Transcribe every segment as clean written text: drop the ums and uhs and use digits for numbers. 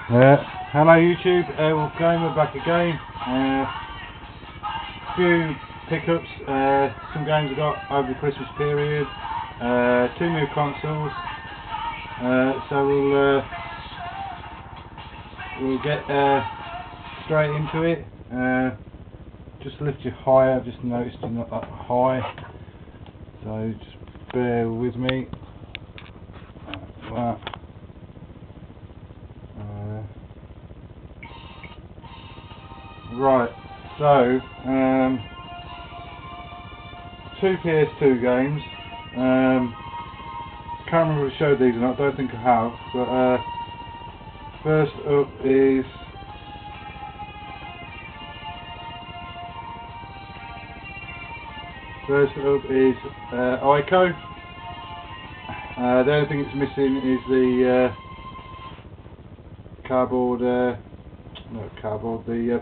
Hello YouTube, we're back again. Few pickups, some games I got over the Christmas period, two new consoles, so we'll get straight into it. Just lift you higher, I've just noticed you're not that high, so just bear with me. Like that. Right, so two PS2 games. Can't remember if I showed these or not, don't think I have, but first up is Ico. The only thing it's missing is the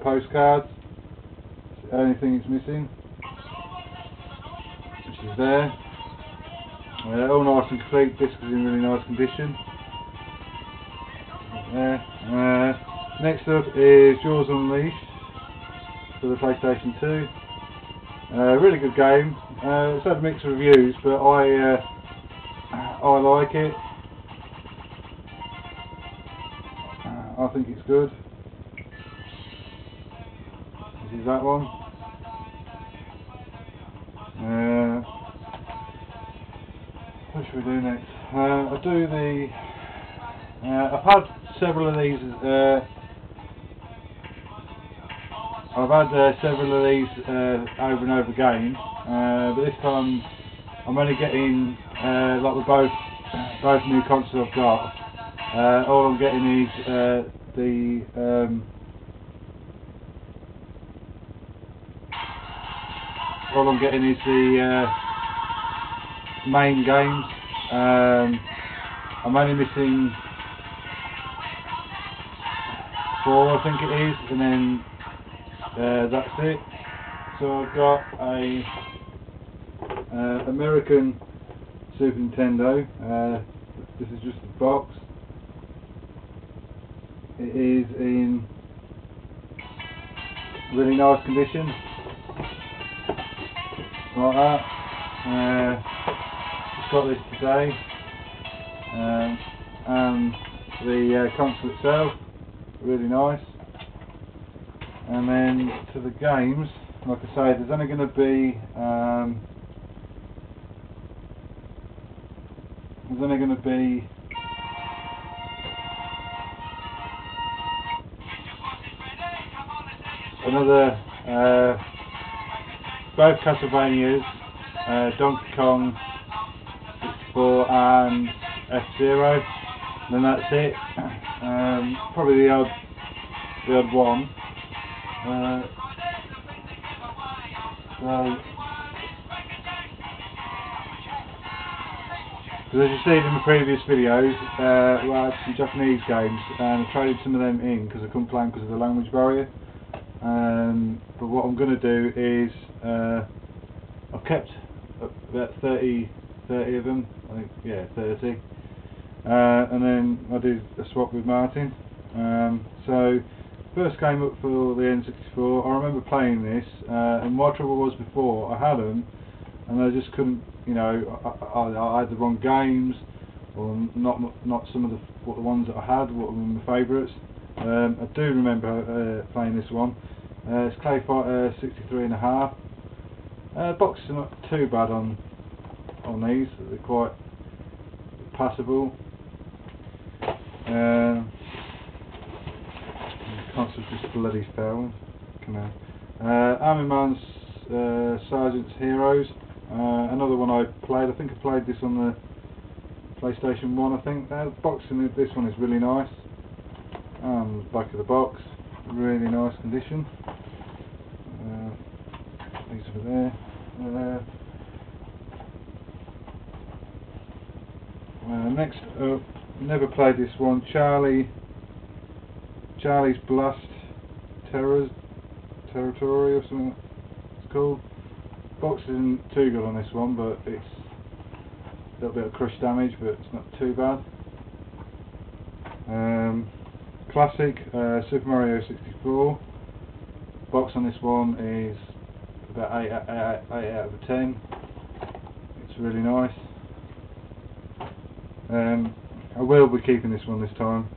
postcards. It's the only thing it's missing, which is there. All nice and complete. Disc is in really nice condition. Next up is Jaws Unleashed for the PlayStation 2. Really good game. It's had mixed reviews, but I like it. I think it's good. This is that one. What should we do next? I'll do the. I've had several of these. I've had several of these over and over again, but this time I'm only getting like with both new consoles I've got. All I'm getting is the main games. I'm only missing 4, I think it is, and then that's it. So I've got a American Super Nintendo. This is just the box. It is in really nice condition, like that. Just got this today, and the console itself, really nice. And then to the games, like I say, there's only going to be another both Castlevanias, Donkey Kong 64 and F-Zero. Then that's it. Probably the odd one. Because as you seen in the previous videos, I had some Japanese games and I traded some of them in because I couldn't play them because of the language barrier. But what I'm going to do is I've kept about 30 of them, I think, yeah, 30, and then I do a swap with Martin. So first came up for the N64. I remember playing this, and my trouble was before I had them and I just couldn't, you know, I had the wrong games, or not some of the ones that I had, what were my favourites. I do remember playing this one. It's Clay Fighter 63.5. Boxes are not too bad on these, they're quite passable. The console's just bloody fell. Come on. Army Man's Sergeant's Heroes. Another one I played. I think I played this on the PlayStation 1. I think the boxing of this one is really nice. The back of the box, really nice condition. These over there. Next up, never played this one. Charlie's Blast Territory or something it's called. Box isn't too good on this one, but it's a little bit of crush damage, but it's not too bad. classic, Super Mario 64. Box on this one is about 8 out of 10. It's really nice. I will be keeping this one this time.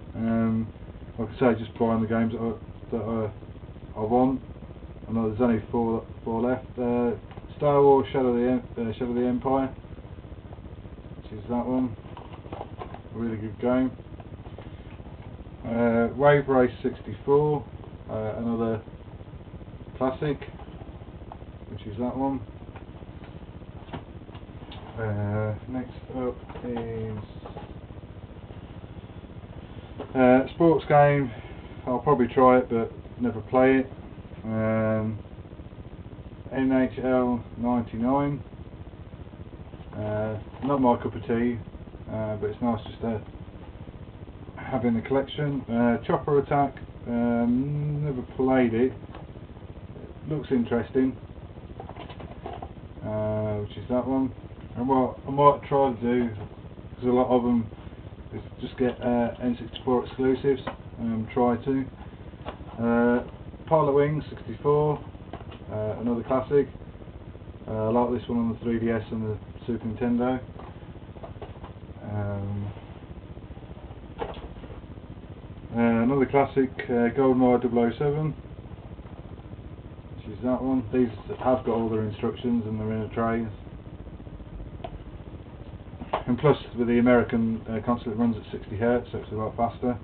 Like I say, just buying the games that I want. I know there's only four left. Star Wars Shadow of the Empire, which is that one. Really good game. Wave Race 64, another classic, which is that one. Next up is sports game. I'll probably try it but never play it. NHL 99. Not my cup of tea, but it's nice just to have in the collection. Chopper Attack. Never played it. Looks interesting, which is that one. And what I might try to do, because a lot of them, is just get N64 exclusives. Try to. Pilot Wings 64, another classic. I like this one on the 3DS and the Super Nintendo. Another classic, GoldenEye 007, which is that one. These have got all their instructions and they're in a tray. And plus, with the American console, it runs at 60 Hz, so it's a lot faster.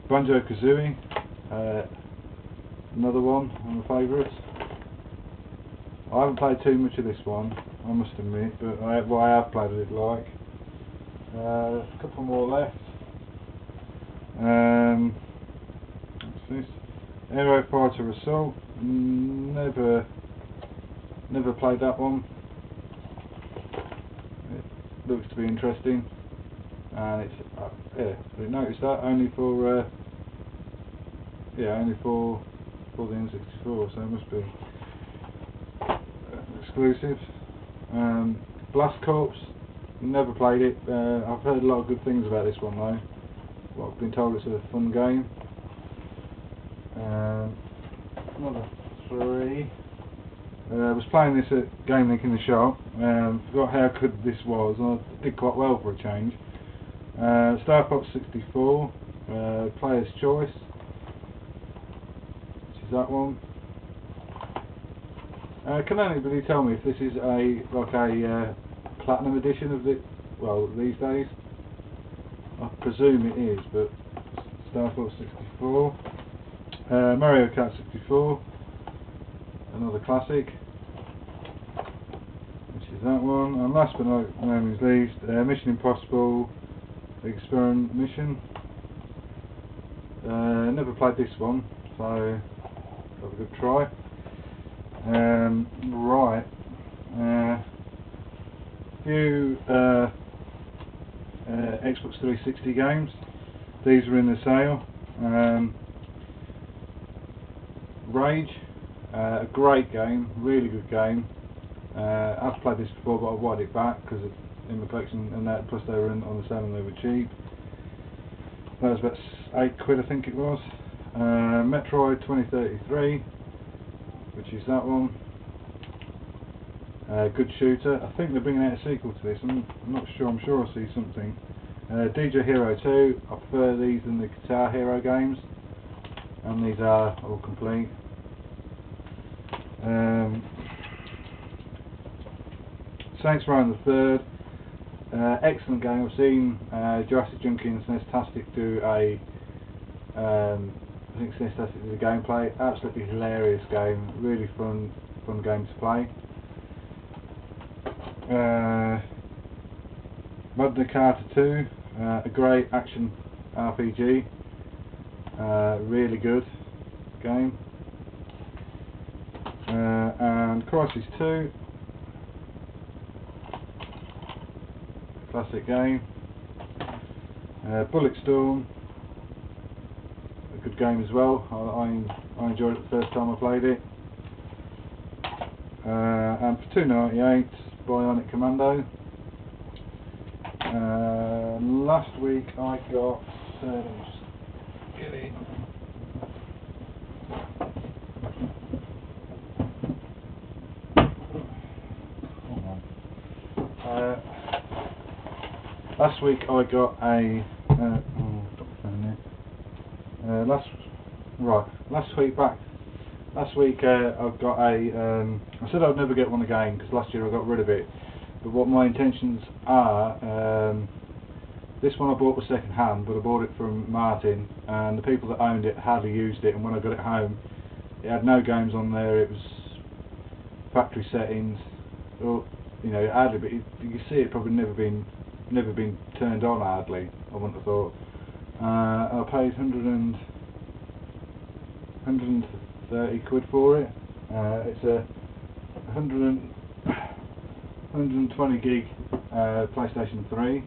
Banjo-Kazooie, another one of my favourites. I haven't played too much of this one, I must admit, but I have played a little like. A couple more left. What's this? Aero Fighter Assault. Never played that one. It looks to be interesting, and it's yeah. I didn't notice that only for the N64, so it must be exclusive. Blast Corps. Never played it. I've heard a lot of good things about this one though. Well, I've been told it's a fun game. Another 3. I was playing this at Game Link in the shop. Forgot how good this was, and I did quite well for a change. Star Fox 64, Player's Choice, which is that one. Can anybody tell me if this is a platinum edition of it? Well, these days, I presume it is, but Star Fox 64, Mario Kart 64, another classic, which is that one, and last but not least, Mission Impossible Experiment Mission. Never played this one, so have a good try. Right, few Xbox 360 games. These are in the sale. Rage, a great game, really good game. I've played this before, but I wanted it back because it's in my collection, and that plus they were on the sale and they were cheap. That was about £8, I think it was. Metroid 2033, which is that one. Good shooter. I think they're bringing out a sequel to this. I'm not sure. I'm sure I'll see something. DJ Hero 2. I prefer these than the Guitar Hero games, and these are all complete. Saints Row the Third. Excellent game. I've seen Jurassic Junkie and SNEStastic do a. I think SNEStastic did a gameplay. Absolutely hilarious game. Really fun game to play. Magna Carta 2, a great action RPG, really good game. And Crysis 2, classic game. Bulletstorm, a good game as well. I enjoyed it the first time I played it. And for $2.98, Bionic Commando. Last week I got Get in. Last week I got a Last week I've got a. I said I'd never get one again because last year I got rid of it. But what my intentions are, this one I bought was second hand, but I bought it from Martin, and the people that owned it hardly used it. And when I got it home, it had no games on there. It was factory settings, or hardly. But you can see it probably never been turned on hardly. I wouldn't have thought. I paid 130 quid for it. It's a 120 gig PlayStation 3.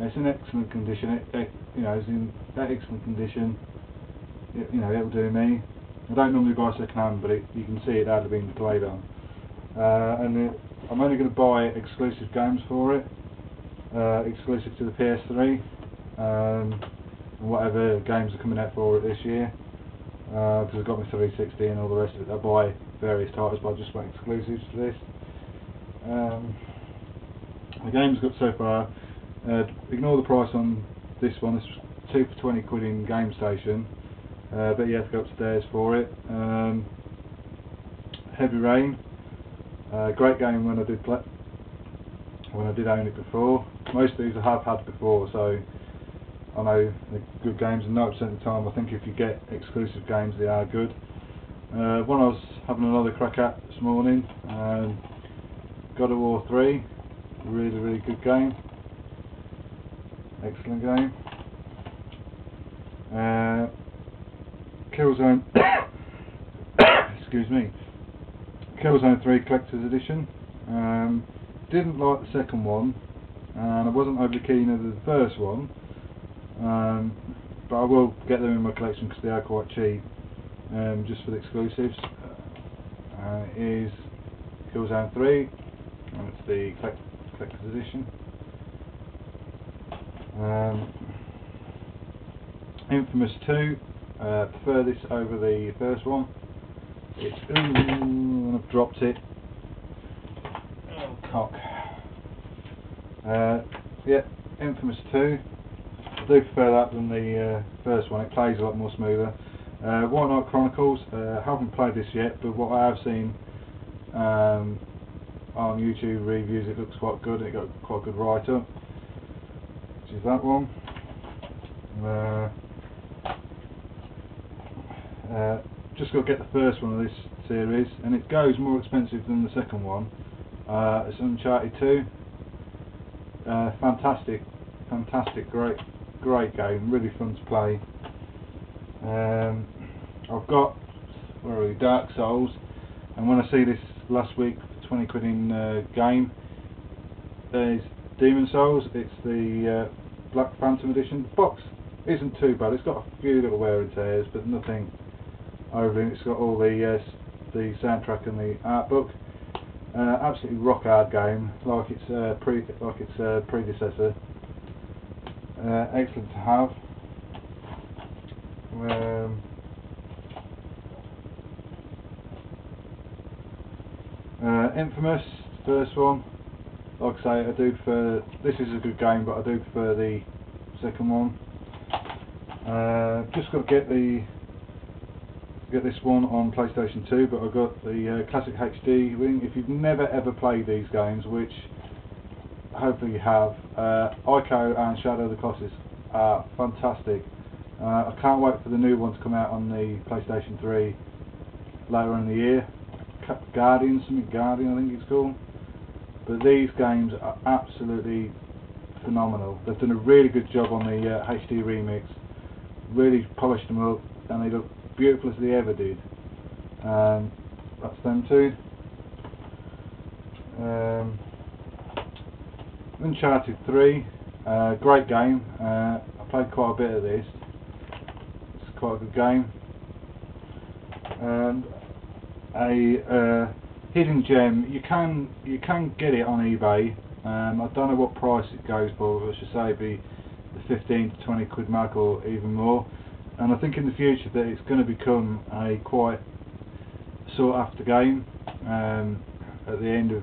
It's in excellent condition. It's in that excellent condition. It'll do me. I don't normally buy second hand, but you can see it hardly been played on. And I'm only going to buy exclusive games for it, exclusive to the PS3, and whatever games are coming out for it this year. Because I've got my 360 and all the rest of it. I buy various titles, but I just want exclusives to this. The games got so far. Ignore the price on this one. It's 2 for 20 quid in Game Station, but you have to go upstairs for it. Heavy Rain, great game when I did own it before. Most of these I have had before, so I know they're good games, and 90% of the time I think if you get exclusive games they are good. One I was having another crack at this morning, God of War 3, really good game, excellent game. Killzone excuse me, Killzone 3 Collector's Edition. Didn't like the second one, and I wasn't overly keen of the first one, but I will get them in my collection because they are quite cheap, just for the exclusives. Is Killzone 3, and it's the Collector's Edition. Infamous 2, prefer this over the first one. It's I've dropped it. Oh cock. Yeah, Infamous 2. I do prefer that than the first one. It plays a lot more smoother. White Knight Chronicles. Haven't played this yet, but what I have seen on YouTube reviews, it looks quite good. It got quite a good write-up, which is that one. Just got to get the first one of this series, and it goes more expensive than the second one. It's Uncharted 2. Fantastic, great game, really fun to play. I've got Dark Souls, and when I see this last week for 20 quid in game, there's Demon Souls. It's the Black Phantom Edition. The box isn't too bad. It's got a few little wear and tears, but nothing overly. It's got all the soundtrack and the art book. Absolutely rock hard game, like its predecessor. Excellent to have. Infamous, first one. Like I say, I do prefer. This is a good game, but I do prefer the second one. Just got to get this one on PlayStation 2, but I've got the Classic HD wing. If you've never ever played these games, which hopefully you have, Ico and Shadow of the Colossus are fantastic. I can't wait for the new one to come out on the PlayStation 3 later in the year. Guardian, I think it's called. But these games are absolutely phenomenal. They've done a really good job on the HD remix. Really polished them up, and they look beautiful as they ever did. That's them two. Uncharted 3, great game. I played quite a bit of this. It's quite a good game. And a hidden gem. You can get it on eBay. I don't know what price it goes for. I should say it'd be the 15 to 20 quid mark or even more. and I think in the future that it's going to become a quite sought after game at the end of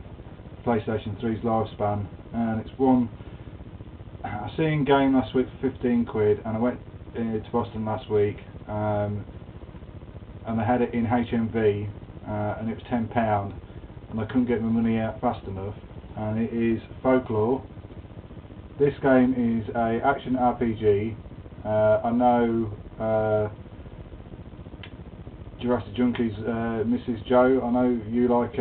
PlayStation 3's lifespan, and it's one I seen game last week for 15 quid, and I went to Boston last week and they had it in HMV and it was £10 and I couldn't get my money out fast enough, and it is Folklore. This game is a action RPG. I know Jurassic Junkies, Mrs. Joe, I know you like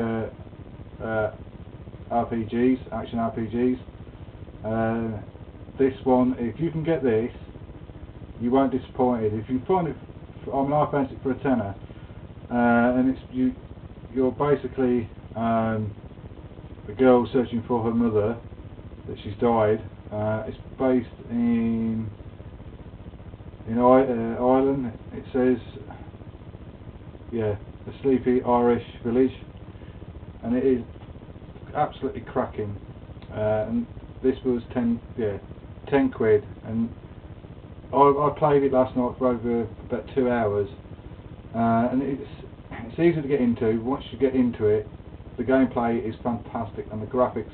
RPGs, action RPGs. This one, if you can get this, you won't be disappointed. If you find it, I mean, I found it for a tenner, and it's you're basically a girl searching for her mother that she's died. It's based in Ireland. It says, yeah, a sleepy Irish village, and it is absolutely cracking. And this was 10 quid, and I played it last night for over about 2 hours, and it's easy to get into. Once you get into it, the gameplay is fantastic, and the graphics,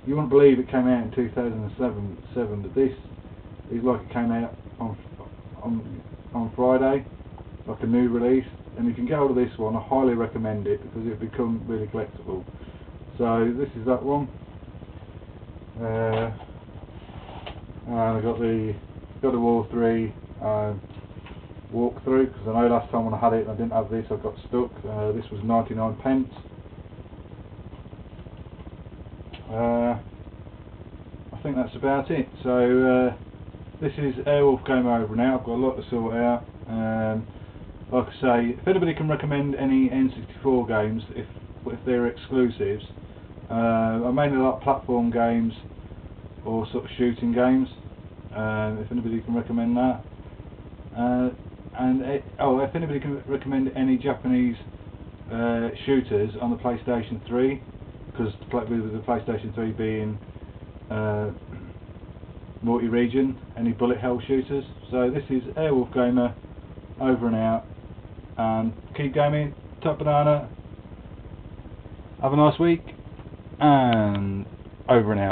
you wouldn't believe it came out in 2007, but this is like it came out on Friday, like a new release. And if you can get hold of this one, I highly recommend it because it'll become really collectible. So this is that one. And I got the God of War 3 walkthrough, because I know last time when I had it and I didn't have this, I got stuck. This was 99p. I think that's about it. So this is Airwolf Game Over now. I've got a lot to sort out. Like I say, if anybody can recommend any N64 games, if they're exclusives, I mainly like platform games or sort of shooting games. If anybody can recommend that, if anybody can recommend any Japanese shooters on the PlayStation 3, because with the PlayStation 3 being multi-region, any bullet hell shooters. So this is Airwolf Gamer, over and out, and keep gaming. Top banana. Have a nice week, and over and out.